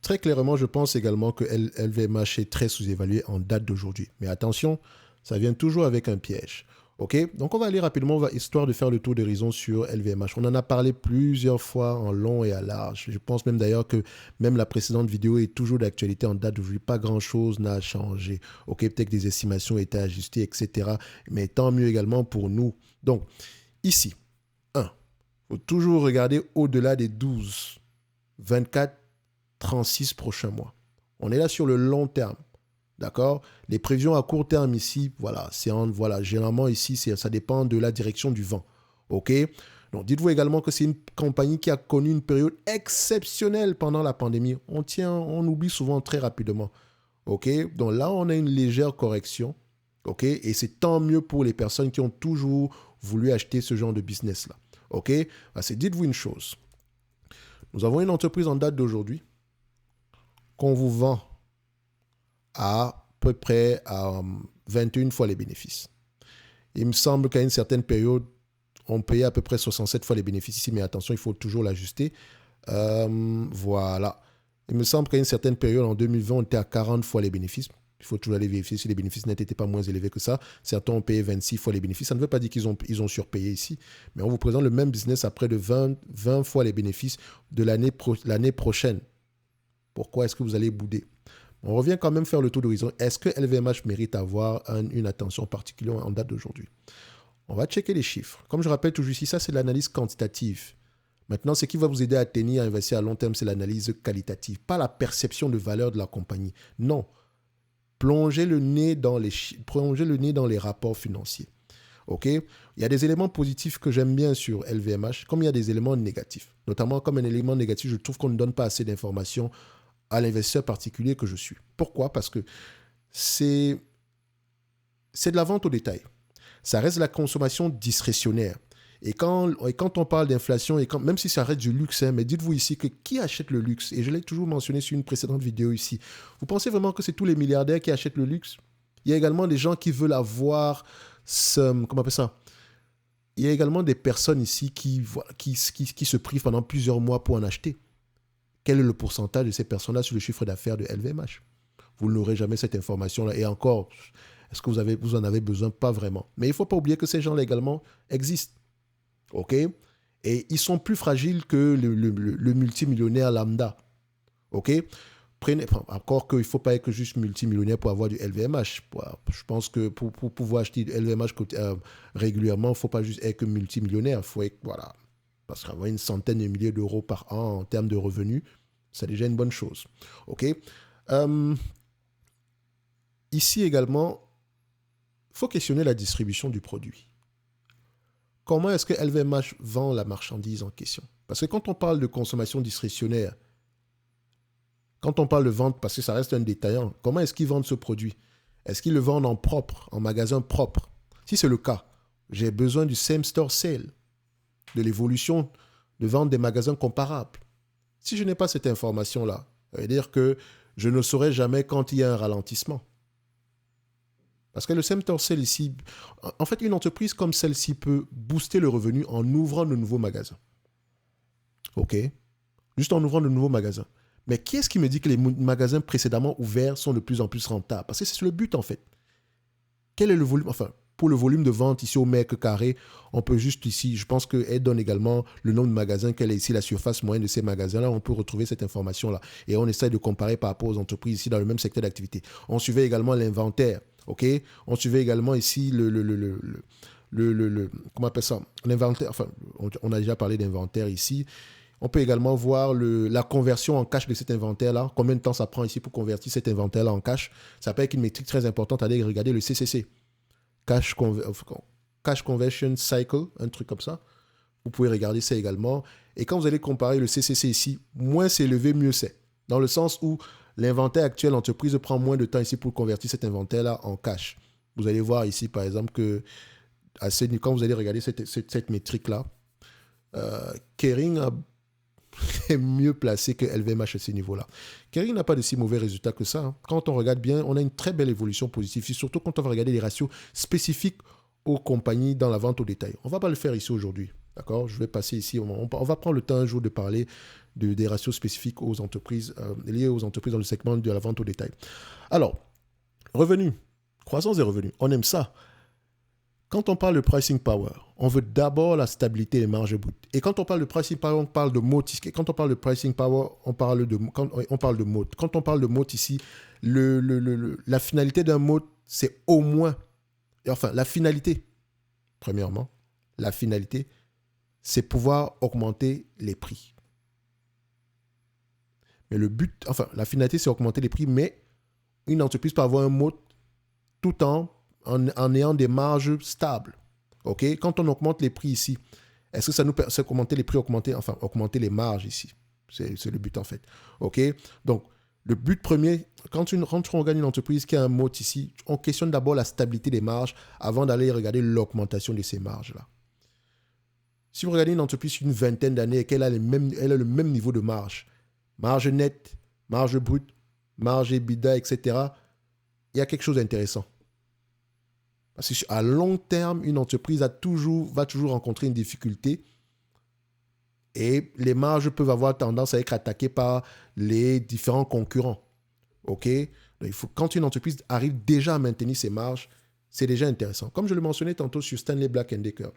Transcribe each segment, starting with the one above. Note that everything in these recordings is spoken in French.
très clairement, je pense également que LVMH est très sous-évalué en date d'aujourd'hui. Mais attention, ça vient toujours avec un piège. OK? Donc, on va aller rapidement, histoire de faire le tour d'horizon sur LVMH. On en a parlé plusieurs fois en long et à large. Je pense même d'ailleurs que même la précédente vidéo est toujours d'actualité en date d'aujourd'hui. Pas grand-chose n'a changé. OK? Peut-être que des estimations ont été ajustées, etc. Mais tant mieux également pour nous. Donc, ici, 1. Il faut toujours regarder au-delà des 12, 24, 36 prochains mois. On est là sur le long terme. D'accord? Les prévisions à court terme ici, voilà, généralement ici, ça dépend de la direction du vent. OK? Donc, dites-vous également que c'est une compagnie qui a connu une période exceptionnelle pendant la pandémie. On oublie souvent très rapidement. OK? Donc là, on a une légère correction. OK? Et c'est tant mieux pour les personnes qui ont toujours voulu acheter ce genre de business-là. OK? Parce que dites-vous une chose. Nous avons une entreprise en date d'aujourd'hui qu'on vous vend à peu près à 21 fois les bénéfices. Il me semble qu'à une certaine période, on payait à peu près 67 fois les bénéfices ici, mais attention, il faut toujours l'ajuster. Voilà. Il me semble qu'à une certaine période, en 2020, on était à 40 fois les bénéfices. Il faut toujours aller vérifier si les bénéfices n'étaient pas moins élevés que ça. Certains ont payé 26 fois les bénéfices. Ça ne veut pas dire qu'ils ont surpayé ici, mais on vous présente le même business à près de 20 fois les bénéfices de l'année prochaine. Pourquoi est-ce que vous allez bouder? On revient quand même faire le tour d'horizon. Est-ce que LVMH mérite avoir une attention particulière en date d'aujourd'hui? On va checker les chiffres. Comme je rappelle toujours ici, ça c'est l'analyse quantitative. Maintenant, ce qui va vous aider à tenir, à investir à long terme, c'est l'analyse qualitative, pas la perception de valeur de la compagnie. Non. Plongez le nez dans les rapports financiers. OK? Il y a des éléments positifs que j'aime bien sur LVMH, comme il y a des éléments négatifs. Notamment, comme un élément négatif, je trouve qu'on ne donne pas assez d'informations à l'investisseur particulier que je suis. Pourquoi? Parce que c'est de la vente au détail. Ça reste la consommation discrétionnaire. Et quand on parle d'inflation, même si ça reste du luxe, mais dites-vous ici que qui achète le luxe? Et je l'ai toujours mentionné sur une précédente vidéo ici. Vous pensez vraiment que c'est tous les milliardaires qui achètent le luxe? Il y a également des gens qui veulent avoir comment on appelle ça? Il y a également des personnes ici qui se privent pendant plusieurs mois pour en acheter. Quel est le pourcentage de ces personnes-là sur le chiffre d'affaires de LVMH? Vous n'aurez jamais cette information-là. Et encore, est-ce que vous en avez besoin? Pas vraiment. Mais il ne faut pas oublier que ces gens-là également existent. OK? Et ils sont plus fragiles que le multimillionnaire lambda. OK? Encore qu'il ne faut pas être juste multimillionnaire pour avoir du LVMH. Je pense que pour pouvoir acheter du LVMH régulièrement, il ne faut pas juste être multimillionnaire. Il faut être, voilà. Parce qu'avoir une centaine de milliers d'euros par an en termes de revenus, c'est déjà une bonne chose. OK? Ici également, il faut questionner la distribution du produit. Comment est-ce que LVMH vend la marchandise en question? Parce que quand on parle de consommation discrétionnaire, quand on parle de vente, parce que ça reste un détaillant, comment est-ce qu'ils vendent ce produit? Est-ce qu'ils le vendent en propre, en magasin propre? Si c'est le cas, j'ai besoin du same store sale, de l'évolution de vente des magasins comparables. Si je n'ai pas cette information-là, ça veut dire que je ne saurai jamais quand il y a un ralentissement. Parce que le same store sale ici, en fait, une entreprise comme celle-ci peut booster le revenu en ouvrant de nouveaux magasins. OK? Juste en ouvrant de nouveaux magasins. Mais qui est-ce qui me dit que les magasins précédemment ouverts sont de plus en plus rentables? Parce que c'est le but, en fait. Quel est le volume? Enfin, pour le volume de vente ici au mètre carré, on peut juste ici, je pense qu'elle donne également le nombre de magasins, quelle est ici la surface moyenne de ces magasins-là. On peut retrouver cette information-là. Et on essaie de comparer par rapport aux entreprises ici dans le même secteur d'activité. On suivait également l'inventaire. OK? On suivait également ici comment on appelle ça? L'inventaire. Enfin, on a déjà parlé d'inventaire ici. On peut également voir la conversion en cash de cet inventaire-là. Combien de temps ça prend ici pour convertir cet inventaire-là en cash? Ça peut être une métrique très importante. Allez regarder le CCC. Cash Conversion Cycle, un truc comme ça. Vous pouvez regarder ça également. Et quand vous allez comparer le CCC ici, moins c'est élevé, mieux c'est. Dans le sens où l'inventaire actuel, l'entreprise prend moins de temps ici pour convertir cet inventaire-là en cash. Vous allez voir ici, par exemple, que quand vous allez regarder cette métrique-là, Kering est mieux placé que LVMH à ce niveau-là. Kering n'a pas de si mauvais résultats que ça. Quand on regarde bien, on a une très belle évolution positive, surtout quand on va regarder les ratios spécifiques aux compagnies dans la vente au détail. On ne va pas le faire ici aujourd'hui. D'accord? Je vais passer ici. On va prendre le temps un jour de parler des ratios spécifiques aux entreprises, liés aux entreprises dans le segment de la vente au détail. Alors, revenus, croissance des revenus, on aime ça. Quand on parle de pricing power, on veut d'abord la stabilité des marges brutes. Et quand on parle de pricing power, on parle de moat. Quand on parle de pricing power, on parle de moat. Quand on parle de moat ici, la finalité d'un moat, c'est au moins, enfin la finalité, premièrement, la finalité, c'est pouvoir augmenter les prix. Mais le but, enfin la finalité, c'est augmenter les prix, mais une entreprise peut avoir un moat tout en ayant des marges stables. OK? Quand on augmente les prix ici, est-ce que ça nous permet d'augmenter les prix, augmenter les marges ici? C'est le but en fait. OK? Donc, le but premier, quand on regarde une entreprise qui a un moat ici, on questionne d'abord la stabilité des marges avant d'aller regarder l'augmentation de ces marges-là. Si vous regardez une entreprise une vingtaine d'années et qu'elle a le même niveau de marge nette, marge brute, marge EBITDA, etc., il y a quelque chose d'intéressant. Parce qu'à long terme, une entreprise va toujours rencontrer une difficulté et les marges peuvent avoir tendance à être attaquées par les différents concurrents. OK? Donc, quand une entreprise arrive déjà à maintenir ses marges, c'est déjà intéressant. Comme je le mentionnais tantôt sur Stanley Black & Decker.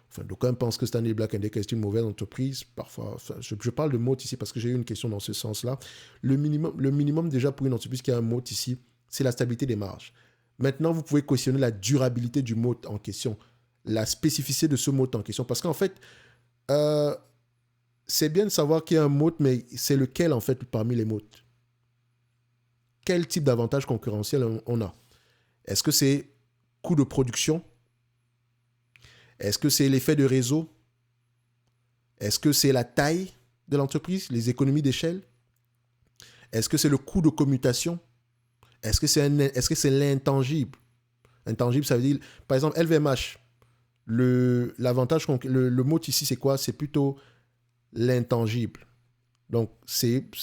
Enfin, d'aucuns pensent que Stanley Black & Decker est une mauvaise entreprise. Parfois, enfin, je parle de moat ici parce que j'ai eu une question dans ce sens-là. Le minimum déjà pour une entreprise qui a un moat ici, c'est la stabilité des marges. Maintenant, vous pouvez questionner la durabilité du moat en question, la spécificité de ce moat en question. Parce qu'en fait, c'est bien de savoir qu'il y a un moat, mais c'est lequel en fait parmi les moats? Quel type d'avantage concurrentiel on a? Est-ce que c'est coût de production? Est-ce que c'est l'effet de réseau? Est-ce que c'est la taille de l'entreprise, les économies d'échelle? Est-ce que c'est le coût de commutation? Est-ce que c'est l'intangible? Intangible, ça veut dire, par exemple, LVMH, l'avantage, le mot ici, c'est quoi? C'est plutôt l'intangible. Donc,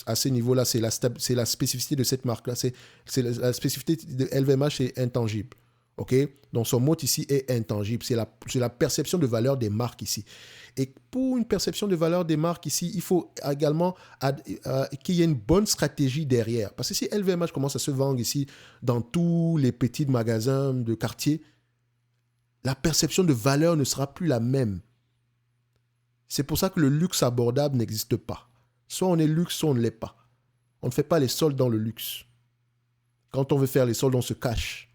à ce niveau-là, c'est la spécificité de cette marque-là. C'est la spécificité de LVMH, c'est intangible. OK? Donc, son mot ici est intangible. C'est la perception de valeur des marques ici. Et pour une perception de valeur des marques ici, il faut également qu'il y ait une bonne stratégie derrière. Parce que si LVMH commence à se vendre ici dans tous les petits magasins de quartier, la perception de valeur ne sera plus la même. C'est pour ça que le luxe abordable n'existe pas. Soit on est luxe, soit on ne l'est pas. On ne fait pas les soldes dans le luxe. Quand on veut faire les soldes, on se cache.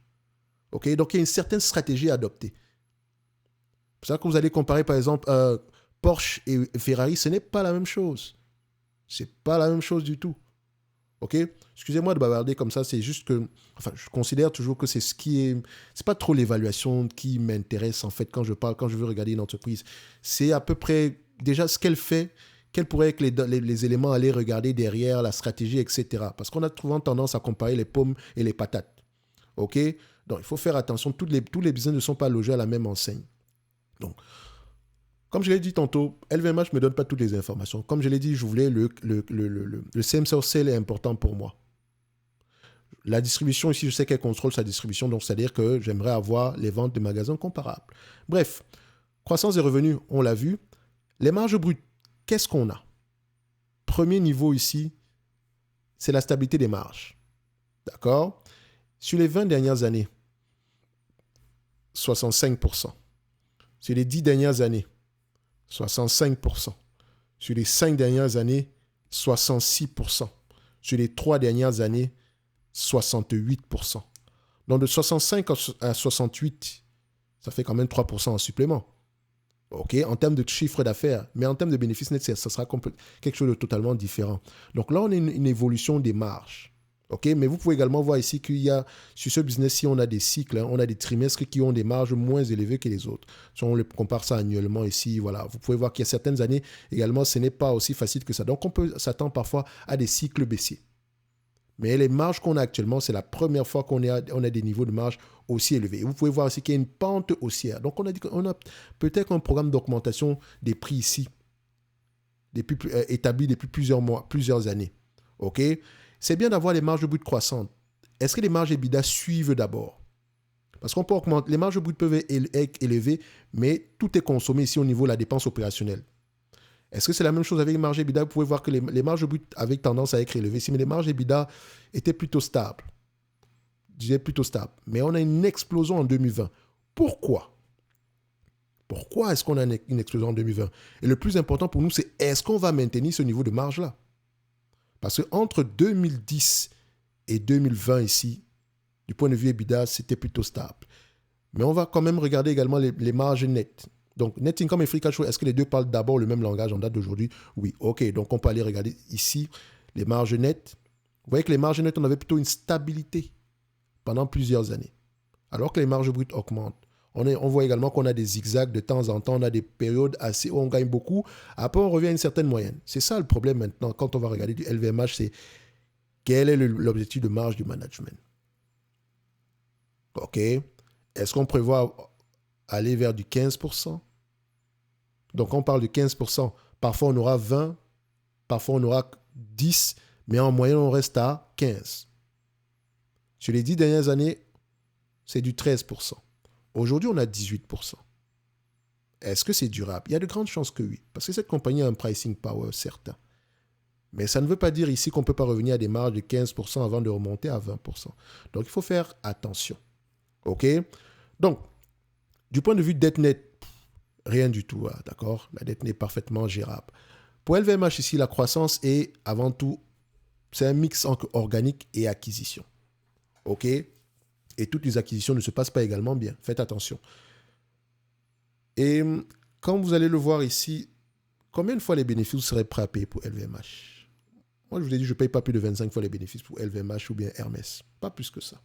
Okay? Donc, il y a une certaine stratégie à adopter. C'est pour ça que vous allez comparer, par exemple, Porsche et Ferrari, ce n'est pas la même chose. Ce n'est pas la même chose du tout. OK? Excusez-moi de bavarder comme ça, c'est juste que... Enfin, je considère toujours que c'est ce qui est... C'est pas trop l'évaluation qui m'intéresse, en fait, quand je veux regarder une entreprise. C'est à peu près, déjà, ce qu'elle fait, quels pourraient être les éléments à aller regarder derrière, la stratégie, etc. Parce qu'on a souvent tendance à comparer les pommes et les patates. OK? Donc, il faut faire attention. Tous les business ne sont pas logés à la même enseigne. Donc, comme je l'ai dit tantôt, LVMH ne me donne pas toutes les informations. Comme je l'ai dit, je voulais le same-store sale est important pour moi. La distribution ici, je sais qu'elle contrôle sa distribution, donc c'est-à-dire que j'aimerais avoir les ventes de magasins comparables. Bref, croissance des revenus, on l'a vu. Les marges brutes, qu'est-ce qu'on a? Premier niveau ici, c'est la stabilité des marges. D'accord? Sur les 20 dernières années, 65%. Sur les 10 dernières années, 65%. Sur les 5 dernières années, 66%. Sur les 3 dernières années, 68%. Donc de 65 à 68, ça fait quand même 3% en supplément. OK, en termes de chiffre d'affaires, mais en termes de bénéfices nets, ça sera quelque chose de totalement différent. Donc là, on a une évolution des marges. OK, mais vous pouvez également voir ici qu'il y a, sur ce business-ci, on a des cycles, on a des trimestres qui ont des marges moins élevées que les autres. Si on compare ça annuellement ici, voilà, vous pouvez voir qu'il y a certaines années également, ce n'est pas aussi facile que ça. Donc, on peut s'attendre parfois à des cycles baissiers. Mais les marges qu'on a actuellement, c'est la première fois qu'on a des niveaux de marge aussi élevés. Et vous pouvez voir aussi qu'il y a une pente haussière. Donc, on a dit qu'on a peut-être un programme d'augmentation des prix ici, établi depuis plusieurs mois, plusieurs années. OK? C'est bien d'avoir les marges brutes croissantes. Est-ce que les marges EBITDA suivent d'abord? Parce qu'on peut augmenter, les marges brutes peuvent être élevées, mais tout est consommé ici au niveau de la dépense opérationnelle. Est-ce que c'est la même chose avec les marges EBITDA? Vous pouvez voir que les marges brutes avaient tendance à être élevées ici, mais les marges EBITDA étaient plutôt stables. Je disais plutôt stable. Mais on a une explosion en 2020. Pourquoi? Pourquoi est-ce qu'on a une explosion en 2020? Et le plus important pour nous, c'est est-ce qu'on va maintenir ce niveau de marge-là? Parce qu'entre 2010 et 2020 ici, du point de vue EBITDA, c'était plutôt stable. Mais on va quand même regarder également les marges nettes. Donc, net income et free cash flow, est-ce que les deux parlent d'abord le même langage en date d'aujourd'hui? Oui, ok. Donc, on peut aller regarder ici les marges nettes. Vous voyez que les marges nettes, on avait plutôt une stabilité pendant plusieurs années. Alors que les marges brutes augmentent. On voit également qu'on a des zigzags de temps en temps, on a des périodes assez où on gagne beaucoup. Après, on revient à une certaine moyenne. C'est ça le problème maintenant quand on va regarder du LVMH, c'est quel est l'objectif de marge du management? OK. Est-ce qu'on prévoit aller vers du 15%? Donc, on parle de 15%. Parfois, on aura 20, parfois, on aura 10, mais en moyenne, on reste à 15. Sur les 10 dernières années, c'est du 13%. Aujourd'hui, on a 18%. Est-ce que c'est durable? Il y a de grandes chances que oui, parce que cette compagnie a un pricing power certain. Mais ça ne veut pas dire ici qu'on ne peut pas revenir à des marges de 15% avant de remonter à 20%. Donc, il faut faire attention. OK? Donc, du point de vue dette nette, rien du tout, hein, d'accord? La dette nette est parfaitement gérable. Pour LVMH ici, la croissance est avant tout, c'est un mix entre organique et acquisition. OK? Et toutes les acquisitions ne se passent pas également bien. Faites attention. Et quand vous allez le voir ici, combien de fois les bénéfices seraient prêts à payer pour LVMH? Moi, je vous ai dit, je ne paye pas plus de 25 fois les bénéfices pour LVMH ou bien Hermès. Pas plus que ça.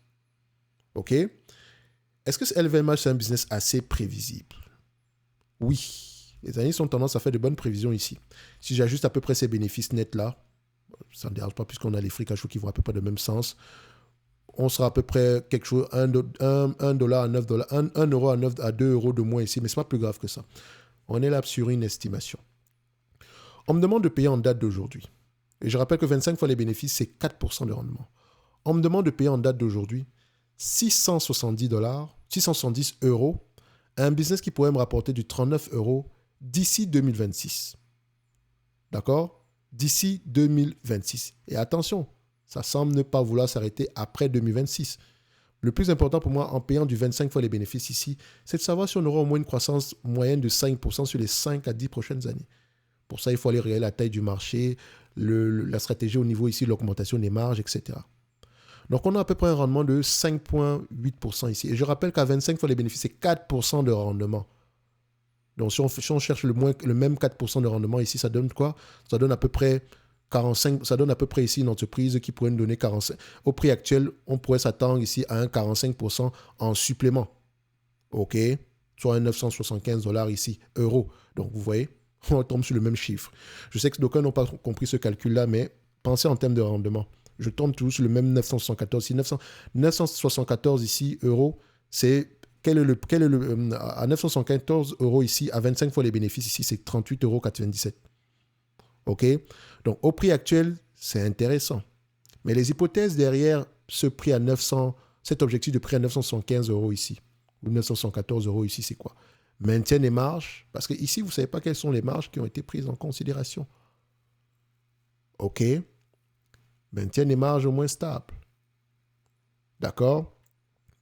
OK? Est-ce que LVMH, c'est un business assez prévisible? Oui. Les analystes ont tendance à faire de bonnes prévisions ici. Si j'ajuste à peu près ces bénéfices nets-là, ça ne dérange pas puisqu'on a les free cash flow qui vont à peu près dans le même sens. On sera à peu près quelque chose, 1 dollar à 9 dollars, 1 euro à 2 euros de moins ici, mais ce n'est pas plus grave que ça. On est là sur une estimation. On me demande de payer en date d'aujourd'hui. Et je rappelle que 25 fois les bénéfices, c'est 4% de rendement. On me demande de payer en date d'aujourd'hui 670 dollars, 670 euros, un business qui pourrait me rapporter du 39 euros d'ici 2026. D'accord? D'ici 2026. Et attention, ça semble ne pas vouloir s'arrêter après 2026. Le plus important pour moi, en payant du 25 fois les bénéfices ici, c'est de savoir si on aura au moins une croissance moyenne de 5% sur les 5 à 10 prochaines années. Pour ça, il faut aller regarder la taille du marché, la stratégie au niveau ici, l'augmentation des marges, etc. Donc, on a à peu près un rendement de 5,8% ici. Et je rappelle qu'à 25 fois les bénéfices, c'est 4% de rendement. Donc, si on cherche le même 4% de rendement ici, ça donne quoi? Ça donne à peu près 45, ça donne à peu près ici une entreprise qui pourrait nous donner 45. Au prix actuel, on pourrait s'attendre ici à un 45% en supplément. OK? Soit un 975 dollars ici, euros. Donc, vous voyez, on tombe sur le même chiffre. Je sais que d'aucuns n'ont pas compris ce calcul-là, mais pensez en termes de rendement. Je tombe toujours sur le même 974. Si 974 ici, euros, c'est à 974 euros ici, à 25 fois les bénéfices ici, c'est 38,97 euros. OK? Donc, au prix actuel, c'est intéressant. Mais les hypothèses derrière ce prix à 900, cet objectif de prix à 975 euros ici, ou 974 euros ici, c'est quoi? Maintien des marges, parce que ici, vous ne savez pas quelles sont les marges qui ont été prises en considération. OK? Maintien des marges au moins stables. D'accord?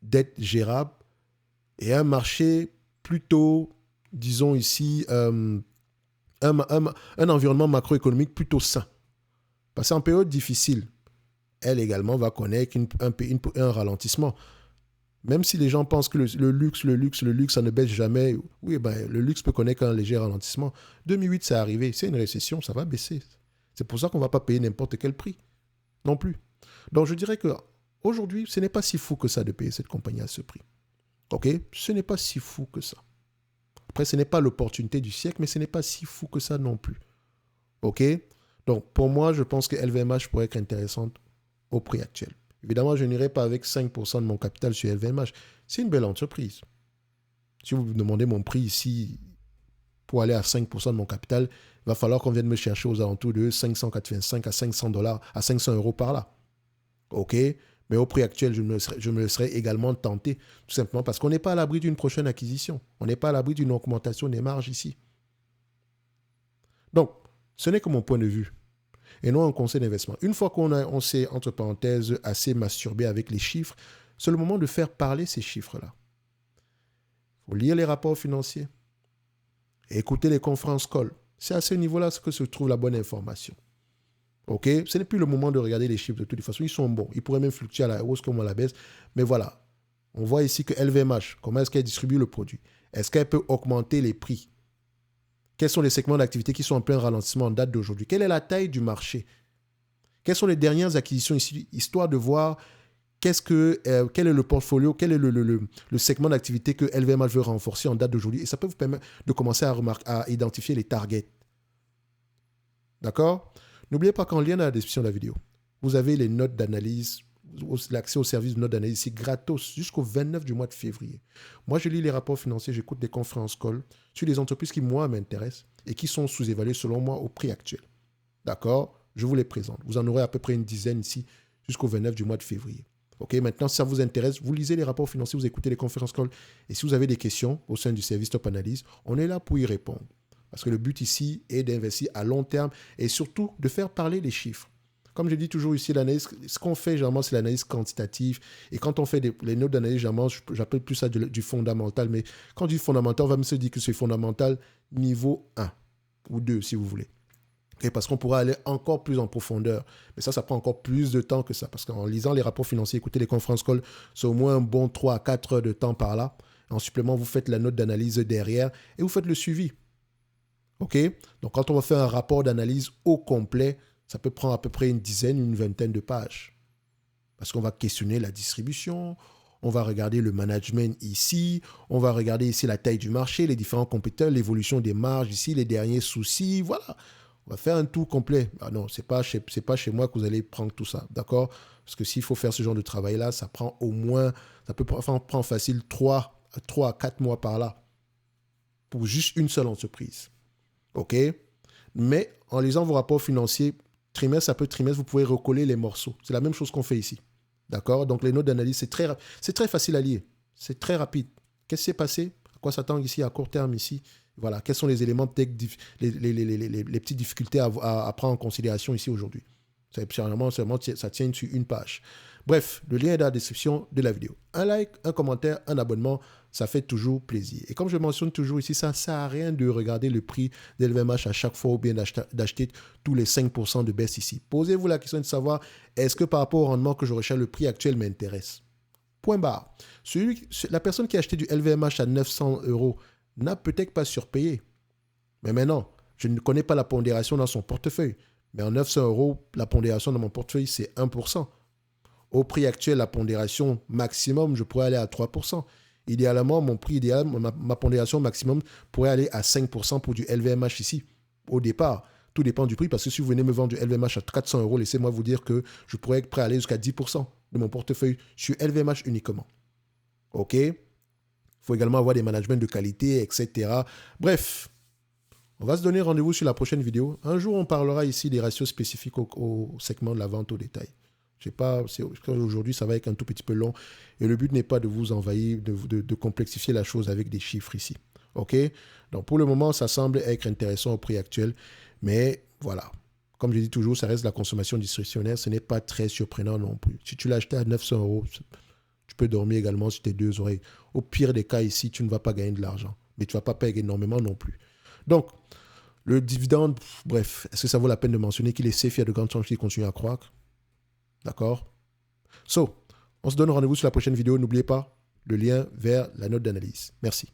Dette gérable et un marché plutôt, disons ici, un environnement macroéconomique plutôt sain. Parce qu'en période difficile, elle également va connaître un ralentissement. Même si les gens pensent que le luxe, ça ne baisse jamais, oui, ben, le luxe peut connaître un léger ralentissement. 2008, c'est arrivé. C'est une récession, ça va baisser. C'est pour ça qu'on ne va pas payer n'importe quel prix. Non plus. Donc, je dirais qu'aujourd'hui, ce n'est pas si fou que ça de payer cette compagnie à ce prix. OK? Ce n'est pas si fou que ça. Après, ce n'est pas l'opportunité du siècle, mais ce n'est pas si fou que ça non plus. OK? Donc, pour moi, je pense que LVMH pourrait être intéressante au prix actuel. Évidemment, je n'irai pas avec 5% de mon capital sur LVMH. C'est une belle entreprise. Si vous me demandez mon prix ici, pour aller à 5% de mon capital, il va falloir qu'on vienne me chercher aux alentours de 585 à 500 dollars, à 500 euros par là. OK? Mais au prix actuel, je me laisserai également tenter, tout simplement parce qu'on n'est pas à l'abri d'une prochaine acquisition. On n'est pas à l'abri d'une augmentation des marges ici. Donc, ce n'est que mon point de vue et non un conseil d'investissement. Une fois on s'est, entre parenthèses, assez masturbé avec les chiffres, c'est le moment de faire parler ces chiffres-là. Il faut lire les rapports financiers et écouter les conférences call. C'est à ce niveau-là que se trouve la bonne information. OK? Ce n'est plus le moment de regarder les chiffres de toute façon. Ils sont bons. Ils pourraient même fluctuer à la hausse comme à la baisse. Mais voilà. On voit ici que LVMH, comment est-ce qu'elle distribue le produit? Est-ce qu'elle peut augmenter les prix? Quels sont les segments d'activité qui sont en plein ralentissement en date d'aujourd'hui? Quelle est la taille du marché? Quelles sont les dernières acquisitions ici, histoire de voir quel est le portfolio, quel est le segment d'activité que LVMH veut renforcer en date d'aujourd'hui. Et ça peut vous permettre de commencer à identifier les targets. D'accord? N'oubliez pas qu'en lien dans la description de la vidéo, vous avez les notes d'analyse, l'accès au service de notes d'analyse ici gratos jusqu'au 29 du mois de février. Moi, je lis les rapports financiers, j'écoute des conférences call sur les entreprises qui, moi, m'intéressent et qui sont sous-évaluées, selon moi, au prix actuel. D'accord? Je vous les présente. Vous en aurez à peu près une dizaine ici jusqu'au 29 du mois de février. OK? Maintenant, si ça vous intéresse, vous lisez les rapports financiers, vous écoutez les conférences call. Et si vous avez des questions au sein du service Top Analyse, on est là pour y répondre. Parce que le but ici est d'investir à long terme et surtout de faire parler les chiffres. Comme je dis toujours ici, l'analyse, ce qu'on fait généralement, c'est l'analyse quantitative. Et quand on fait les notes d'analyse, généralement, j'appelle plus ça du fondamental. Mais quand je dis fondamental, on va me se dire que c'est fondamental niveau 1 ou 2, si vous voulez. Okay, parce qu'on pourra aller encore plus en profondeur. Mais ça prend encore plus de temps que ça. Parce qu'en lisant les rapports financiers, écouter les conférences call, c'est au moins un bon 3 à 4 heures de temps par là. En supplément, vous faites la note d'analyse derrière et vous faites le suivi. OK? Donc, quand on va faire un rapport d'analyse au complet, ça peut prendre à peu près une dizaine, une vingtaine de pages. Parce qu'on va questionner la distribution, on va regarder le management ici, on va regarder ici la taille du marché, les différents compétiteurs, l'évolution des marges ici, les derniers soucis, voilà. On va faire un tout complet. Ah non, c'est pas chez moi que vous allez prendre tout ça, d'accord? Parce que s'il faut faire ce genre de travail-là, ça prend au moins, ça peut prendre facile 3 à 4 mois par là pour juste une seule entreprise. OK? Mais en lisant vos rapports financiers, trimestre après trimestre, vous pouvez recoller les morceaux. C'est la même chose qu'on fait ici. D'accord? Donc, les notes d'analyse, c'est très facile à lire. C'est très rapide. Qu'est-ce qui s'est passé? À quoi s'attendre ici, à court terme ici? Voilà. Quels sont les éléments, les petites difficultés à prendre en considération ici aujourd'hui? Ça tient sur une page. Bref, le lien est dans la description de la vidéo. Un like, un commentaire, un abonnement, ça fait toujours plaisir. Et comme je mentionne toujours ici, ça ne sert à rien de regarder le prix de LVMH à chaque fois ou bien d'acheter tous les 5% de baisse ici. Posez-vous la question de savoir, est-ce que par rapport au rendement que je recherche, le prix actuel m'intéresse? Point barre. La personne qui a acheté du LVMH à 900 € n'a peut-être pas surpayé. Mais maintenant, je ne connais pas la pondération dans son portefeuille. Mais en 900 €, la pondération dans mon portefeuille, c'est 1%. Au prix actuel, la pondération maximum, je pourrais aller à 3%. Idéalement, mon prix idéal, ma pondération maximum pourrait aller à 5% pour du LVMH ici, au départ. Tout dépend du prix, parce que si vous venez me vendre du LVMH à 400 €, laissez-moi vous dire que je pourrais être prêt à aller jusqu'à 10% de mon portefeuille sur LVMH uniquement. OK? Il faut également avoir des managements de qualité, etc. Bref, on va se donner rendez-vous sur la prochaine vidéo. Un jour, on parlera ici des ratios spécifiques au segment de la vente au détail. Aujourd'hui, ça va être un tout petit peu long. Et le but n'est pas de vous envahir, de complexifier la chose avec des chiffres ici. OK? Donc, pour le moment, ça semble être intéressant au prix actuel. Mais voilà. Comme je dis toujours, ça reste la consommation discrétionnaire. Ce n'est pas très surprenant non plus. Si tu l'as acheté à 900 €, tu peux dormir également sur tes deux oreilles. Au pire des cas, ici, tu ne vas pas gagner de l'argent. Mais tu ne vas pas payer énormément non plus. Donc, le dividende, bref, est-ce que ça vaut la peine de mentionner qu'il est safe? Il y a de grandes chances qu'il continue à croître. D'accord? On se donne rendez-vous sur la prochaine vidéo. N'oubliez pas le lien vers la note d'analyse. Merci.